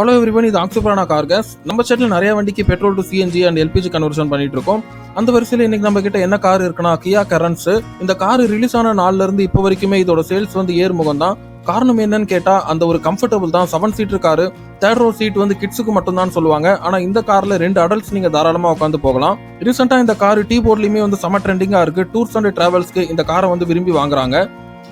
Hello everyone, இது ஆக்சுப்ரானா car case. நம்ம channel நிறைய வண்டிக்கு petrol to CNG and LPG conversion பண்ணிட்டு இருக்கோம். அந்த வரிசையில் இன்னைக்கு நம்ம கிட்ட என்ன கார் இருக்குன்னா கியா கரன்ஸ். இந்த கார் ரிலீஸ் ஆன நாள்ல இருந்து இப்போ வரைக்குமே இதோட சேல்ஸ் வந்து ஏறுமுகம் தான். காரணம் என்னன்னு கேட்டா அந்த ஒரு கம்ஃபர்டபுள் தான். 7 seater car, third row seat வந்து கிட்ஸுக்கு மட்டும் தான் சொல்லுவாங்க. ஆனா இந்த கார்ல 2 அடல்ட்ஸ் நீங்க தாராளமா உட்காந்து போகலாம். ரீசெண்டா இந்த கார் டீ போர்ட்லயுமே வந்து செம ட்ரெண்டிங்கா இருக்கு. டூர்ஸ் அண்ட் டிராவல்ஸ்க்கு இந்த காரை வந்து விரும்பி வாங்குறாங்க.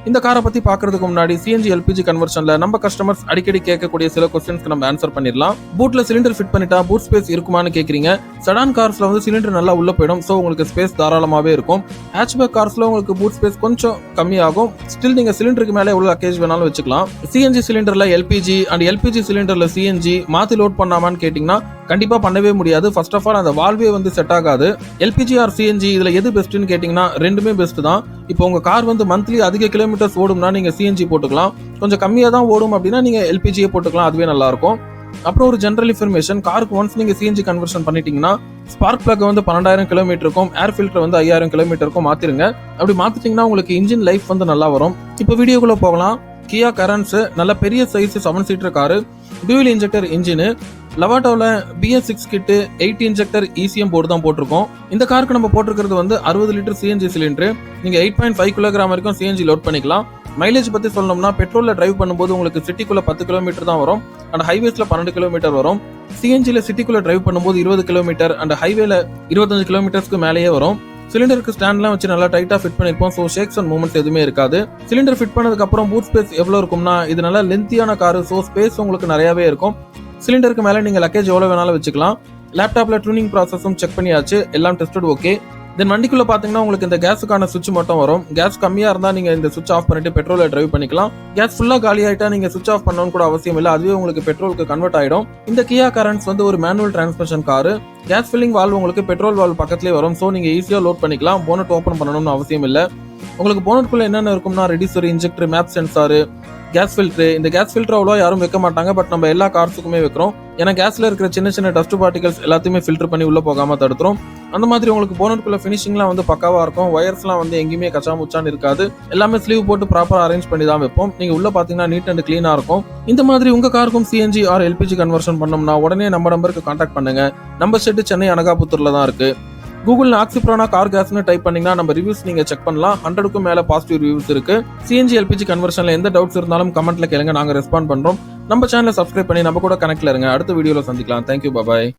இந்த காரை பத்தி பாக்குறதுக்கு முன்னாடி சிஎன்ஜி எல்பிஜி கன்வர்ஷன்ல நம்ம கஸ்டமர்ஸ் அடிக்கடி கேட்கக்கூடிய சில क्वेश्चंसக்கு நம்ம ஆன்சர் பண்ணிடலாம். பூட்ல சிலிண்டர் ஃபிட் பண்ணிட்டா பூட் ஸ்பேஸ் இருக்குமான்னு கேக்குறீங்க. செடான் கார்ஸ்ல வந்து சிலிண்டர் நல்லா உள்ள போயிடும், சோ உங்களுக்கு ஸ்பேஸ் தாராளமாவே இருக்கும். ஹேட்ச்பேக் கார்ஸ்ல உங்களுக்கு பூட் ஸ்பேஸ் கொஞ்சம் கம்மியாகும். ஸ்டில் நீங்க சிலிண்டருக்கு மேலே எவ்வளவு லக்கேஜ் வேணாலும் வச்சுக்கலாம். சிஎன்ஜி சிலிண்டர்ல எல்பிஜி அண்ட் எல்பிஜி சிலிண்டர்ல சிஎன்ஜி மாத்தி லோட் பண்ணாமான்னு கேட்டீங்கன்னா கண்டிப்பா பண்ணவே முடியாது. ஃபர்ஸ்ட் ஆஃப் ஆல் அந்த வால்வே வந்து செட் ஆகாது. எல்பிஜி ஆர் சிஎன்ஜி இதுல எது பெஸ்ட்னு கேட்டீங்கன்னா ரெண்டுமே பெஸ்ட் தான். இப்போ உங்க கார் வந்து மந்த்லி அதிக கிலோமீட்டர்ஸ் ஓடும்னா நீங்க சிஎன்ஜி போட்டுக்கலாம். கொஞ்சம் கம்மியா தான் ஓடும் அப்படின்னா நீங்க எல்பிஜியே போட்டுக்கலாம், அதுவே நல்லா இருக்கும். அப்புறம் ஒரு ஜெனரல் இன்ஃபர்மேஷன், காருக்கு ஒன்ஸ் நீங்க சிஎன்ஜி கன்வர்ஷன் பண்ணிட்டீங்கன்னா ஸ்பார்க் பிளக் வந்து 12,000 கிலோமீட்டருக்கும் ஏர் ஃபில்டர் வந்து 5,000 கிலோமீட்டருக்கும் மாத்திருங்க. அப்படி மாத்திட்டீங்கன்னா உங்களுக்கு இன்ஜின் லைஃப் வந்து நல்லா வரும். இப்போ வீடியோக்குள்ள போகலாம். கியா கரன்ஸ் நல்ல பெரிய size 7 seater car, dual injector engine, லவாட்டோல BS6 kit 8 injector ECM board தான் போட்டிருக்கோம். இந்த காருக்கு நம்ம போட்டிருக்கிறது வந்து 60 லிட்டர் சிஎன்ஜி சிலிண்டர். நீங்க 8.5 கிலோகிராம் வரைக்கும் சிஎன்ஜி லோட் பண்ணிக்கலாம். மைலேஜ் பத்தி சொல்லணும்னா பெட்ரோல்ல டிரைவ் பண்ணும்போது உங்களுக்கு சிட்டிக்குள்ள 10 கிலோமீட்டர் தான் வரும் அண்ட் ஹைவேஸ்ல 12 கிலோமீட்டர் வரும். சிஎன்ஜில சிட்டிக்குள்ள டிரைவ் பண்ணும்போது 20 கிலோமீட்டர் அண்ட் ஹைவேல 25 கிலோமீட்டர்ஸ்க்கு மேலேயே வரும். சிலிண்டருக்கு ஸ்டாண்ட்லாம் வச்சு நல்லா டைட்டா ஃபிட் பண்ணிருப்போம், சோ ஷேக்ஸ் அண்ட் மூவ்மெண்ட்ஸ் எதுவுமே இருக்காது. சிலிண்டர் ஃபிட் பண்ணதுக்கு அப்புறம் பூட் ஸ்பேஸ் எவ்வளவு இருக்கும்னா இது நல்லா லென்த்தியான காரு, சோ ஸ்பேஸ் உங்களுக்கு நிறையவே இருக்கும். சிலிண்டருக்கு மேல நீங்க லக்கேஜ் எவ்வளவு வேணாலும் வச்சுக்கலாம். லேப்டாப்ல ட்யூனிங் ப்ராசஸும் செக் பண்ணியாச்சு, எல்லாம் டெஸ்டட் ஓகே. தென் வண்டிக்குள்ள பாத்தீங்கன்னா உங்களுக்கு இந்த கேஸுக்கான சுவிட்ச் மட்டும் வரும். கேஸ் கம்மியா இருந்தா நீங்க இந்த சுவிட்ச் ஆஃப் பண்ணிட்டு பெட்ரோல டிரைவ் பண்ணிக்கலாம். கேஸ் ஃபுல்லா காலி ஆயிட்டா நீங்க சுவிட்ச் ஆஃப் பண்ணணும் கூட அவசியம் இல்ல, அதுவே உங்களுக்கு பெட்ரோலுக்கு கன்வெர்ட் ஆயிடும். இந்த கியா கரன்ஸ் வந்து ஒரு manual transmission car. Gas filling valve உங்களுக்கு பெட்ரோல் வால்வ் பக்கத்துலயே வரும், சோ நீங்க ஈஸியா லோட் பண்ணிக்கலாம். போனட் ஓபன் பண்ணணும்னு அவசியம் இல்ல. உங்களுக்கு போனட்குள்ள என்னென்ன இருக்கும்னா reducer, injector, map sensor, gas filter. இந்த கேஸ் ஃபில்டர் அவ்வளோ யாரும் வைக்க மாட்டாங்க, பட் நம்ம எல்லா கார்ஸுக்குமே வைக்கிறோம். ஏன்னா கேஸ்ல இருக்கிற சின்ன சின்ன டஸ்ட் பார்ட்டிகல்ஸ் எல்லாத்தையுமே ஃபில்டர் பண்ணி உள்ள போகாம தடுத்துரும். அந்த மாதிரி உங்களுக்கு போனட்குள்ள ஃபினிஷிங்லாம் வந்து பக்காவா இருக்கும். ஒயர்ஸ்லாம் வந்து எங்கேயுமே கச்சாமுச்சான்னு இருக்காது. எல்லாமே ஸ்லீவ் போட்டு ப்ராப்பரா அரேஞ்ச் பண்ணி தான் வைப்போம். நீங்க உள்ள பாத்தீங்கன்னா நீட் அண்ட் கிளீனா இருக்கும். இந்த மாதிரி உங்க காருக்கும் சிஎன்ஜி ஆர் எல்பிஜி கன்வர்ஷன் பண்ணோம்னா உடனே நம்ம நம்பருக்கு கான்டாக்ட் பண்ணுங்க. நம்ம செட்டு சென்னை அனகாபுத்தூர்ல தான் இருக்கு. கூகுள் ஆக்சுப்ரானா கார் கேஸ்னு டைப் பண்ணீங்கன்னா நம்ம ரிவ்யூஸ் நீங்க செக் பண்ணலாம். 100க்கும் மேல பாசிட்டிவ் ரிவ்யூஸ் இருக்கு. சிஎன்ஜி எல்பிஜி கன்வர்ஷன்ல எந்த டவுட்ஸ் இருந்தாலும் கமெண்ட்ல கேளுங்க, நாங்க ரெஸ்பாண்ட் பண்றோம். நம்ம சேனலை சப்ஸ்கிரைப் பண்ணி நம்ம கூட கனெக்ட்ல இருங்க. அடுத்த வீடியோல சந்திக்கலாம். தேங்க்யூ, பாய்.